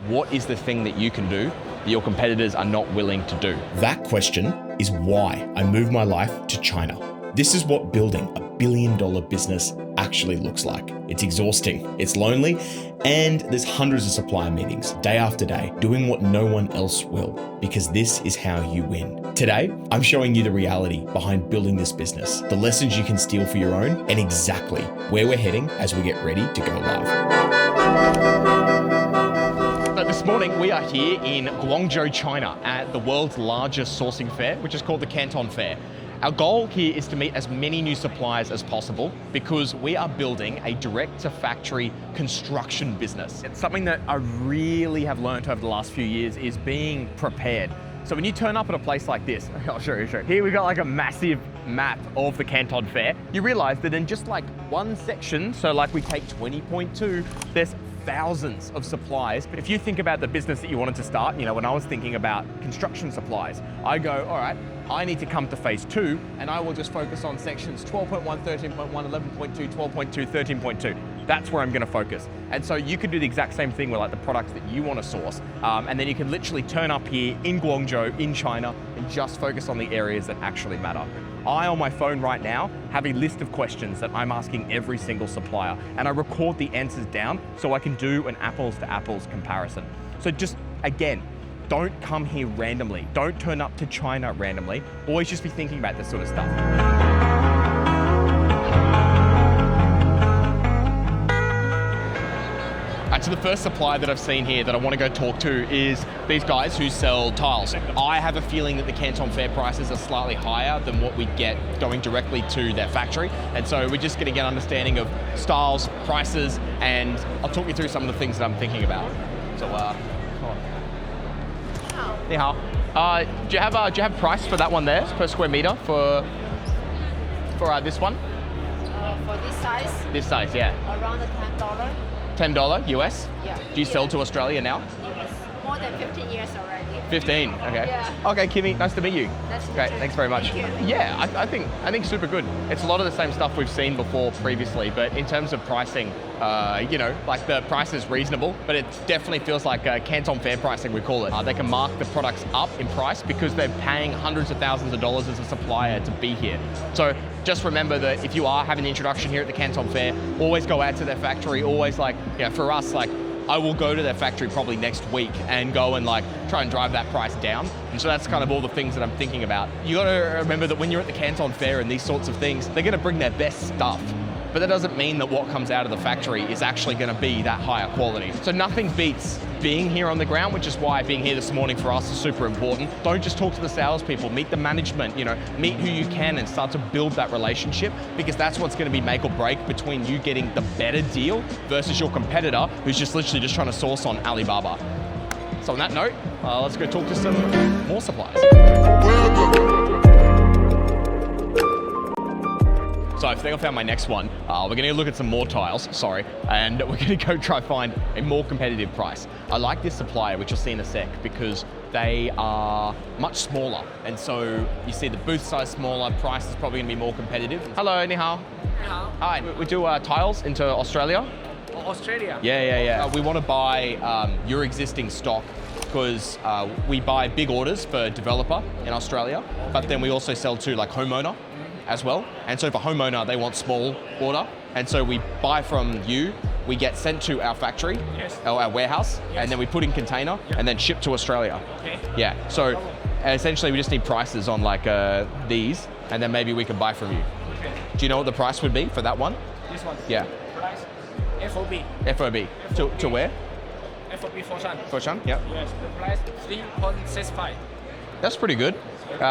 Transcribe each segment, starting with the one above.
what is the thing that you can do that your competitors are not willing to do? That question is why I moved my life to China. This is what building a billion-dollar business actually looks like. It's exhausting, it's lonely, and there's hundreds of supplier meetings day after day doing what no one else will, because this is how you win. Today, I'm showing you the reality behind building this business, the lessons you can steal for your own, and exactly where we're heading as we get ready to go live. So this morning we are here in Guangzhou, China at the world's largest sourcing fair, which is called the Canton Fair. Our goal here is to meet as many new suppliers as possible because we are building a direct-to-factory construction business. It's something that I really have learned over the last few years is being prepared. So when you turn up at a place like this, I'll show you. Here we got like a massive map of the Canton Fair. You realize that in just like one section, so like we take 20.2, there's thousands of suppliers. But if you think about the business that you wanted to start, when I was thinking about construction supplies, I go, all right, I need to come to phase 2 and I will just focus on sections 12.1, 13.1, 11.2, 12.2, 13.2. That's where I'm gonna focus. And so you could do the exact same thing with like the products that you wanna source. And then you can literally turn up here in Guangzhou, in China, and just focus on the areas that actually matter. I, on my phone right now, have a list of questions that I'm asking every single supplier, and I record the answers down so I can do an apples to apples comparison. So just, again, don't come here randomly. Don't turn up to China randomly. Always just be thinking about this sort of stuff. So the first supplier that I've seen here that I want to go talk to is these guys who sell tiles. I have a feeling that the Canton Fair prices are slightly higher than what we get going directly to their factory. And so we're just going to get an understanding of styles, prices, and I'll talk you through some of the things that I'm thinking about. So, Ni hao. Do you have price for that one there per square meter for this one? For this size? This size, yeah. Around the $10. $10 US? Yeah. Do you sell to Australia now? Yes. More than 15 years already. 15, okay. Yeah. Okay, Kimmy, nice to meet you. Nice to meet Great, you. thanks very much. Thank you. Yeah, I think super good. It's a lot of the same stuff we've seen before previously, but in terms of pricing, like the price is reasonable, but it definitely feels like Canton Fair pricing, we call it. They can mark the products up in price because they're paying hundreds of thousands of dollars as a supplier to be here. So just remember that if you are having an introduction here at the Canton Fair, always go out to their factory, always for us, I will go to their factory probably next week and go and try and drive that price down. And so that's kind of all the things that I'm thinking about. You gotta remember that when you're at the Canton Fair and these sorts of things, they're gonna bring their best stuff. But that doesn't mean that what comes out of the factory is actually going to be that higher quality. So nothing beats being here on the ground, which is why being here this morning for us is super important. Don't just talk to the salespeople, meet the management, meet who you can and start to build that relationship, because that's what's going to be make or break between you getting the better deal versus your competitor who's just literally just trying to source on Alibaba. So on that note, let's go talk to some more suppliers. So I think I found my next one. We're gonna look at some more tiles, and we're gonna go try find a more competitive price. I like this supplier, which you'll see in a sec, because they are much smaller. And so you see the booth size smaller, price is probably gonna be more competitive. Hello, ni hao. Ni hao. Hi, we do tiles into Australia. Australia? Yeah. We wanna buy your existing stock because we buy big orders for developer in Australia, but then we also sell to homeowner as well. And so for homeowner, they want small order. And so we buy from you, we get sent to our factory, Yes. or our warehouse, Yes. and then we put in container and then ship to Australia. Okay. Yeah, so essentially we just need prices on these, and then maybe we can buy from you. Okay. Do you know what the price would be for that one? This one? Yeah. Price? FOB. FOB. To where? FOB Foshan. Foshan? Yep. Yes, the price 3.65. That's pretty good.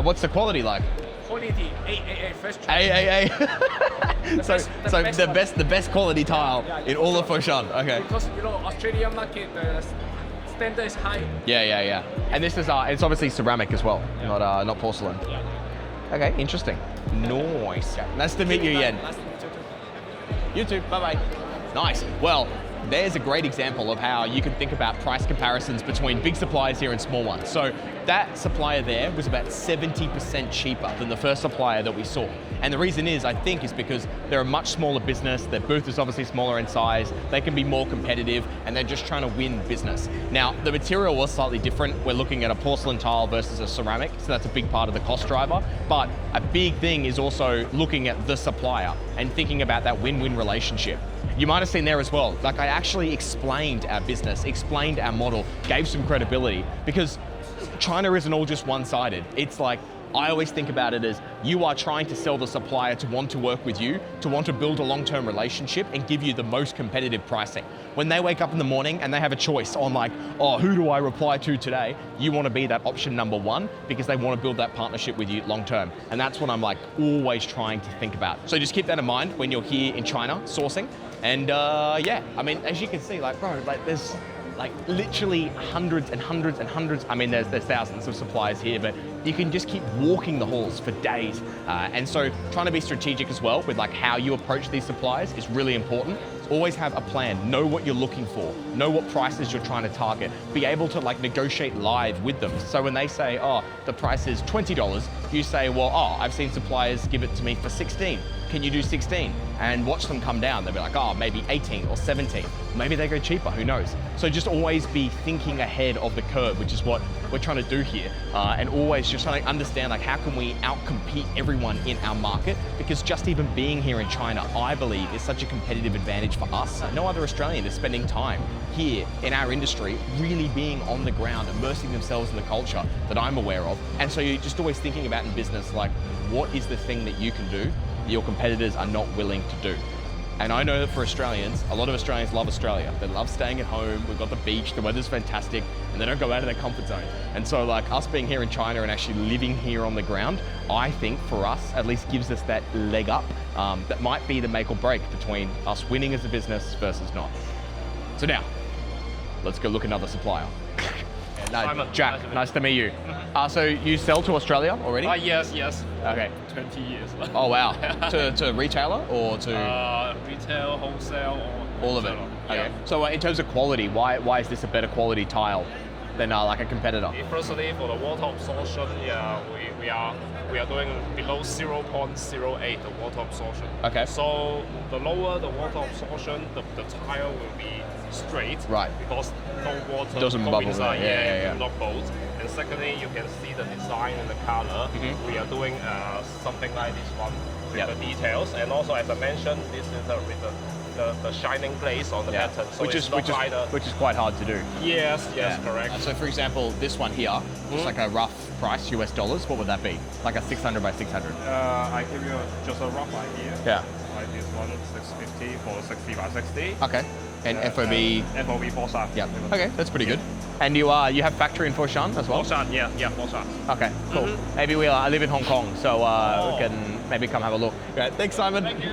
What's the quality like? Quality AAA first choice. AAA. so the best quality tile in all of Foshan. Okay. Because Australian market the standard is high. Yeah. And this is it's obviously ceramic as well, not porcelain. Yeah. Okay, interesting. Nice. Nice to meet you again. Nice to meet you too. You too. Bye bye. Nice. Well, there's a great example of how you can think about price comparisons between big suppliers here and small ones. So that supplier there was about 70% cheaper than the first supplier that we saw. And the reason is, I think, is because they're a much smaller business, their booth is obviously smaller in size, they can be more competitive, and they're just trying to win business. Now, the material was slightly different. We're looking at a porcelain tile versus a ceramic, so that's a big part of the cost driver. But a big thing is also looking at the supplier and thinking about that win-win relationship. You might have seen there as well, like I actually explained our business, explained our model, gave some credibility, because China isn't all just one-sided. It's like, I always think about it as you are trying to sell the supplier to want to work with you, to want to build a long-term relationship and give you the most competitive pricing. When they wake up in the morning and they have a choice on like, oh, who do I reply to today? You want to be that option number one because they want to build that partnership with you long-term. And that's what I'm like always trying to think about. So just keep that in mind when you're here in China sourcing. And yeah, I mean, as you can see, like, bro, like there's like literally hundreds and hundreds and hundreds. I mean, there's thousands of suppliers here, but you can just keep walking the halls for days. And so trying to be strategic as well with like how you approach these suppliers is really important. Always have a plan, know what you're looking for, know what prices you're trying to target, be able to like negotiate live with them. So when they say, oh, the price is $20, you say, well, oh, I've seen suppliers give it to me for 16. Can you do 16? And watch them come down. They'll be like, oh, maybe 18 or 17. Maybe they go cheaper, who knows? So just always be thinking ahead of the curve, which is what we're trying to do here. And always just trying to understand like how can we outcompete everyone in our market? Because just even being here in China, I believe is such a competitive advantage for us. No other Australian is spending time here in our industry, really being on the ground, immersing themselves in the culture that I'm aware of. And so you're just always thinking about in business, like, what is the thing that you can do that your competitors are not willing to do? And I know that for Australians, a lot of Australians love Australia. They love staying at home, we've got the beach, the weather's fantastic, and they don't go out of their comfort zone. And so like us being here in China and actually living here on the ground, I think for us, at least gives us that leg up that might be the make or break between us winning as a business versus not. So now, let's go look at another supplier. Jack, nice to meet you. So you sell to Australia already? Yes. Okay. 20 years. Oh wow. to retailer or to? Retail, wholesale, or all of it. Okay. Yeah. So in terms of quality, why is this a better quality tile than like a competitor? Firstly, for the water absorption, yeah, we are doing below 0.08 the water absorption. Okay. So the lower the water absorption, the tile will be straight. Right. Because no water doesn't go bubble. inside. Yeah. Not both. And secondly, you can see the design and the color. Mm-hmm. We are doing something like this one with Yep. the details. And also, as I mentioned, this is with the shining glaze on the pattern. So which is quite hard to do. Yes, correct. So for example, this one here, just like a rough price, US dollars, what would that be? Like a 600 by 600? I give you just a rough idea. Yeah. Like this one, 650 for 60 by 60. Okay. And FOB? FOB Foshan. Yeah. Okay, that's pretty good. And you have factory in Foshan as well? Foshan, yeah, Foshan. Okay, cool. Maybe I live in Hong Kong, so we can maybe come have a look. Great. Thanks, Simon. Thank you.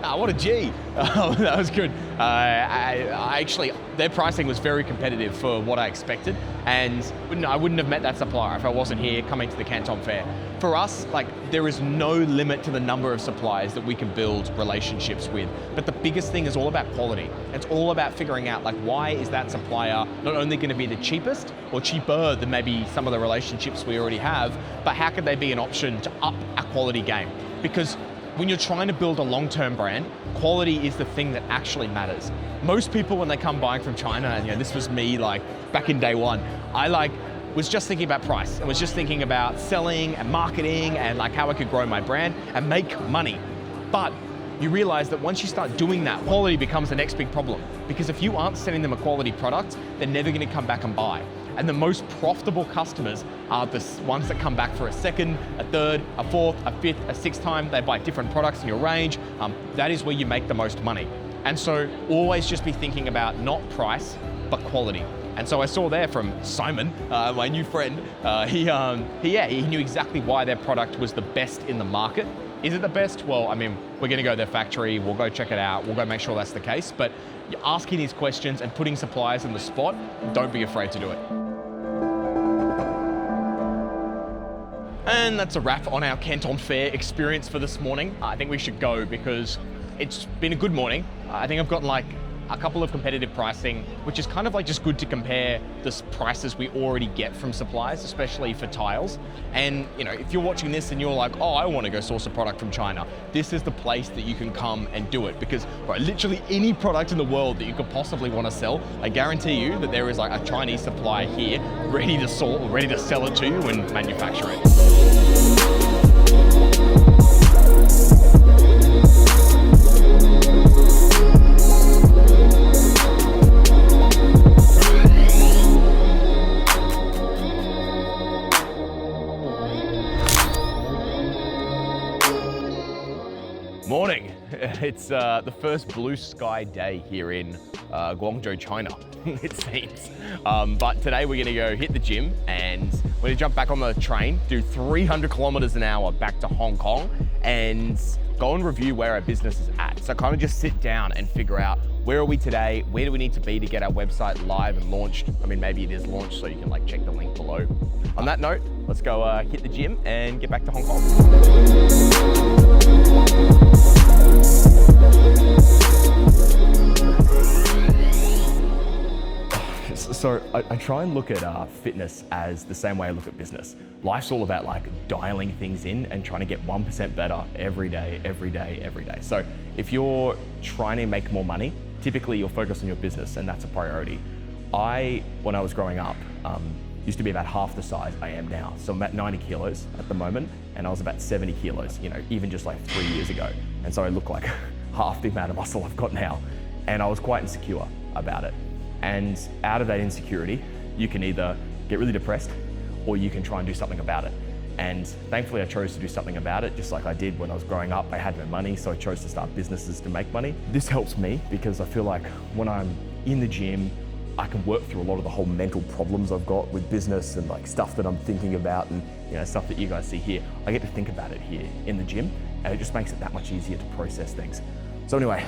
What a G. That was good. I actually, their pricing was very competitive for what I expected, and I wouldn't have met that supplier if I wasn't here coming to the Canton Fair. For us, like, there is no limit to the number of suppliers that we can build relationships with, but the biggest thing is all about quality. It's all about figuring out, like, why is that supplier not only going to be the cheapest or cheaper than maybe some of the relationships we already have, but how can they be an option to up our quality game? Because when you're trying to build a long-term brand, quality is the thing that actually matters. Most people, when they come buying from China, and this was me like back in day one, I was just thinking about price and was just thinking about selling and marketing and like how I could grow my brand and make money. But you realize that once you start doing that, quality becomes the next big problem. Because if you aren't sending them a quality product, they're never gonna come back and buy. And the most profitable customers are the ones that come back for a second, a third, a fourth, a fifth, a sixth time. They buy different products in your range. That is where you make the most money. And so always just be thinking about not price, but quality. And so I saw there from Simon, my new friend, he knew exactly why their product was the best in the market. Is it the best? Well, I mean, we're gonna go to their factory, we'll go check it out, we'll go make sure that's the case, but asking these questions and putting suppliers in the spot, don't be afraid to do it. And that's a wrap on our Canton Fair experience for this morning. I think we should go because it's been a good morning. I think I've gotten like a couple of competitive pricing, which is kind of like just good to compare the prices we already get from suppliers, especially for tiles. And you know, if you're watching this and you're like, oh, I want to go source a product from China, this is the place that you can come and do it, because right, literally any product in the world that you could possibly want to sell, I guarantee you that there is like a Chinese supplier here ready to sell it to you and manufacture it. Morning. It's the first blue sky day here in Guangzhou, China, it seems. But today we're gonna go hit the gym and we're gonna jump back on the train, do 300 kilometers an hour back to Hong Kong and go and review where our business is at. So kind of just sit down and figure out where are we today, where do we need to be to get our website live and launched. I mean, maybe it is launched, so you can like check the link below. On that note, let's go hit the gym and get back to Hong Kong. So I try and look at fitness as the same way I look at business. Life's all about like dialing things in and trying to get 1% better every day, every day, every day. So if you're trying to make more money, typically you'll focus on your business and that's a priority. When I was growing up, used to be about half the size I am now. So I'm at 90 kilos at the moment and I was about 70 kilos, you know, even just like 3 years ago. And so I look like half the amount of muscle I've got now. And I was quite insecure about it. And out of that insecurity, you can either get really depressed or you can try and do something about it. And thankfully I chose to do something about it, just like I did when I was growing up. I had no money, so I chose to start businesses to make money. This helps me because I feel like when I'm in the gym, I can work through a lot of the whole mental problems I've got with business and like stuff that I'm thinking about and stuff that you guys see here. I get to think about it here in the gym and it just makes it that much easier to process things. So anyway,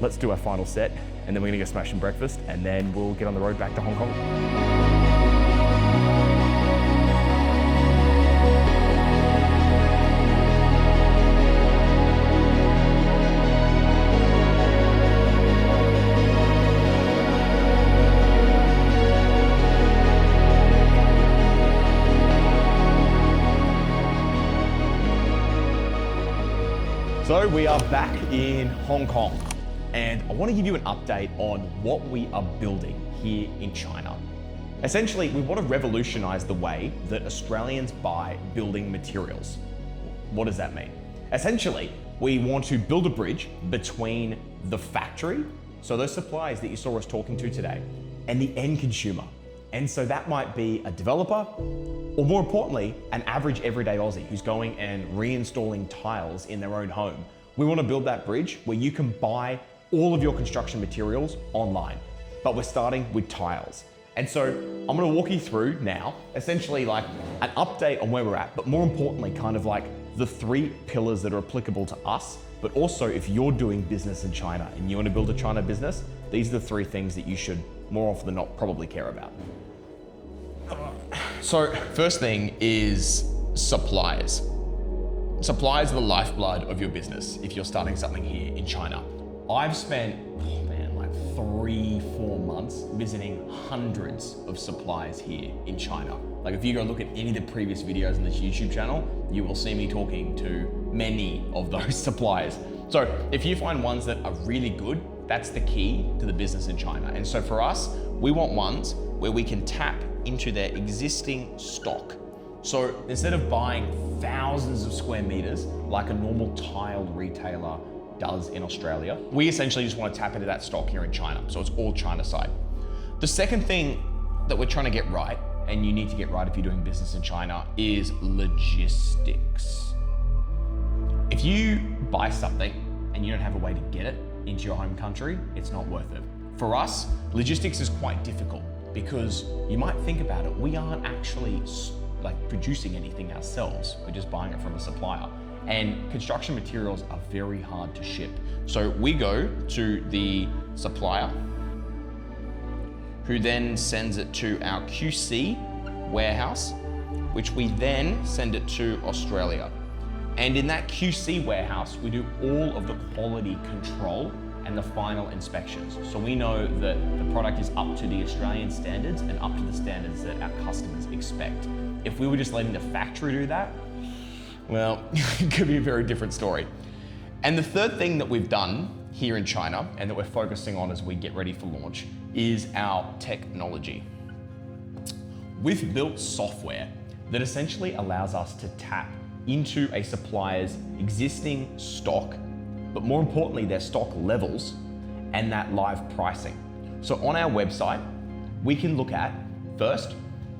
let's do our final set and then we're gonna go smash some breakfast and then we'll get on the road back to Hong Kong. So we are back in Hong Kong and I want to give you an update on what we are building here in China. Essentially, we want to revolutionize the way that Australians buy building materials. What does that mean? Essentially, we want to build a bridge between the factory, so those suppliers that you saw us talking to today, and the end consumer. And so that might be a developer, or more importantly, an average everyday Aussie who's going and reinstalling tiles in their own home. We want to build that bridge where you can buy all of your construction materials online, but we're starting with tiles. And so I'm going to walk you through now, essentially like an update on where we're at, but more importantly, kind of like the 3 pillars that are applicable to us, but also if you're doing business in China and you want to build a China business, these are the 3 things that you should more often than not probably care about. So first thing is suppliers. Suppliers are the lifeblood of your business if you're starting something here in China. I've spent, like 3-4 months visiting hundreds of suppliers here in China. Like if you go look at any of the previous videos on this YouTube channel, you will see me talking to many of those suppliers. So if you find ones that are really good, that's the key to the business in China. And so for us, we want ones where we can tap into their existing stock. So instead of buying thousands of square meters like a normal tile retailer does in Australia, we essentially just want to tap into that stock here in China. So it's all China side. The second thing that we're trying to get right, and you need to get right if you're doing business in China, is logistics. If you buy something and you don't have a way to get it into your home country, it's not worth it. For us, logistics is quite difficult because you might think about it, we aren't actually like producing anything ourselves. We're just buying it from a supplier. And construction materials are very hard to ship. So we go to the supplier who then sends it to our QC warehouse, which we then send it to Australia. And in that QC warehouse, we do all of the quality control and the final inspections. So we know that the product is up to the Australian standards and up to the standards that our customers expect. If we were just letting the factory do that, well, it could be a very different story. And the third thing that we've done here in China and that we're focusing on as we get ready for launch is our technology. We've built software that essentially allows us to tap into a supplier's existing stock, but more importantly, their stock levels and that live pricing. So on our website, we can look at first,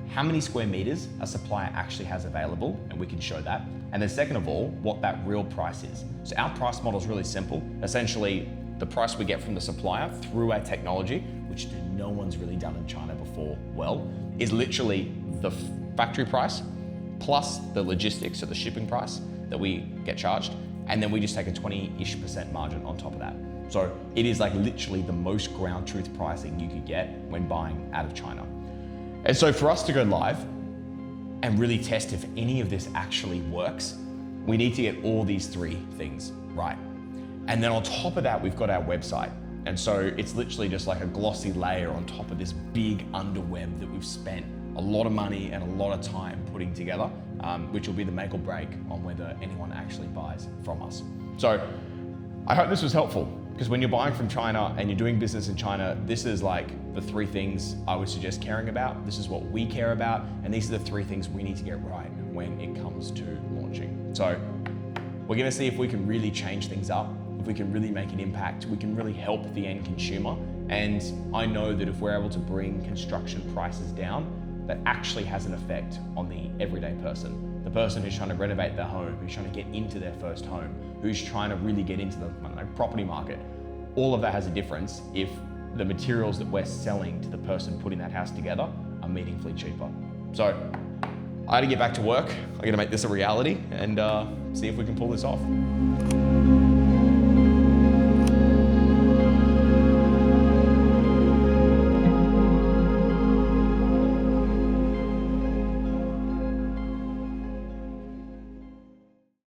how many square meters a supplier actually has available, and we can show that. And then second of all, what that real price is. So our price model is really simple. Essentially, the price we get from the supplier through our technology, which no one's really done in China before well, is literally the factory price plus the logistics, so the shipping price that we get charged. And then we just take a 20-ish% margin on top of that. So it is like literally the most ground truth pricing you could get when buying out of China. And so for us to go live and really test if any of this actually works, we need to get all these three things right. And then on top of that, we've got our website. And so it's literally just like a glossy layer on top of this big underweb that we've spent a lot of money and a lot of time putting together, which will be the make or break on whether anyone actually buys from us. So I hope this was helpful, because when you're buying from China and you're doing business in China, this is like the three things I would suggest caring about. This is what we care about, and these are the three things we need to get right when it comes to launching. So we're gonna see if we can really change things up, if we can really make an impact, we can really help the end consumer. And I know that if we're able to bring construction prices down, that actually has an effect on the everyday person. The person who's trying to renovate their home, who's trying to get into their first home, who's trying to really get into the property market. All of that has a difference if the materials that we're selling to the person putting that house together are meaningfully cheaper. So I had to get back to work. I'm gonna make this a reality and see if we can pull this off.